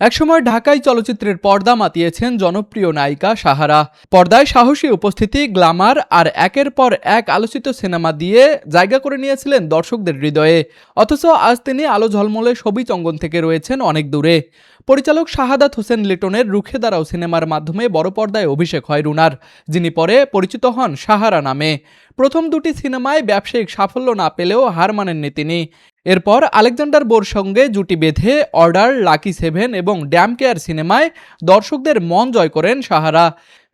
একসময় ঢাকাই চলচ্চিত্রের পর্দা মাতিয়েছেন জনপ্রিয় নায়িকা সাহারা। পর্দায় সাহসী উপস্থিতি, গ্ল্যামার আর একের পর এক আলোচিত সিনেমা দিয়ে জায়গা করে নিয়েছিলেন দর্শকদের হৃদয়ে। অথচ আজ তিনি আলো ঝলমলে সবিজ অঙ্গন থেকে রয়েছেন অনেক দূরে। পরিচালক শাহাদাত হোসেন লিটনের রুখে দাঁড়াও সিনেমার মাধ্যমে বড় পর্দায় অভিষেক হয় রুনার, যিনি পরে পরিচিত হন সাহারা নামে। প্রথম দুটি সিনেমায় ব্যবসায়িক সাফল্য না পেলেও হার মানেননি তিনি। এরপর আলেকজান্ডার বোর সঙ্গে জুটি বেঁধে অর্ডার, লাকি সেভেন এবং ড্যাম কেয়ার সিনেমায় দর্শকদের মন জয় করেন সাহারা।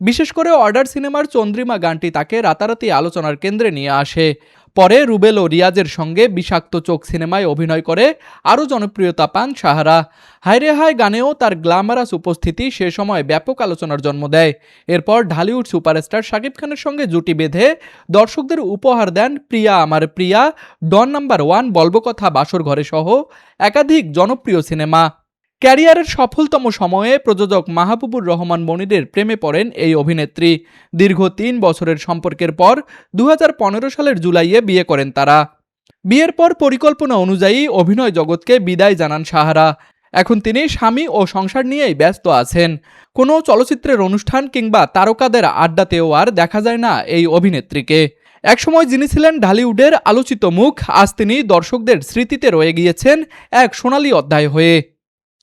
বিশেষ করে অর্ডার সিনেমার চন্দ্রিমা গানটি তাকে রাতারাতি আলোচনার কেন্দ্রে নিয়ে আসে। পরে রুবেল ও রিয়াজের সঙ্গে বিষাক্ত চোখ সিনেমায় অভিনয় করে আরও জনপ্রিয়তা পান সাহারা। হায়রে হায় গানেও তার গ্ল্যামারাস উপস্থিতি সে সময় ব্যাপক আলোচনার জন্ম দেয়। এরপর ঢালিউড সুপারস্টার শাকিব খানের সঙ্গে জুটি বেঁধে দর্শকদের উপহার দেন প্রিয়া আমার প্রিয়া, ডন নাম্বার 1, বলব কথা, বাসর ঘরে সহ একাধিক জনপ্রিয় সিনেমা। ক্যারিয়ারের সফলতম সময়ে প্রযোজক মাহবুবুর রহমান মনিরের প্রেমে পড়েন এই অভিনেত্রী। দীর্ঘ 3 বছরের সম্পর্কের পর 2015 সালের জুলাইয়ে বিয়ে করেন তারা। বিয়ের পর পরিকল্পনা অনুযায়ী অভিনয় জগৎকে বিদায় জানান সাহারা। এখন তিনি স্বামী ও সংসার নিয়েই ব্যস্ত আছেন। কোনো চলচ্চিত্রের অনুষ্ঠান কিংবা তারকাদের আড্ডাতেও আর দেখা যায় না এই অভিনেত্রীকে। একসময় যিনি ছিলেন ঢালিউডের আলোচিত মুখ, আজ তিনি দর্শকদের স্মৃতিতে রয়ে গিয়েছেন এক সোনালী অধ্যায় হয়ে।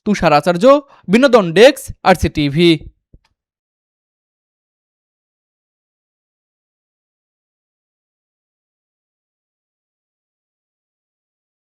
তুষার আচার্য, বিনোদন ডেস্ক, আরসি টিভি।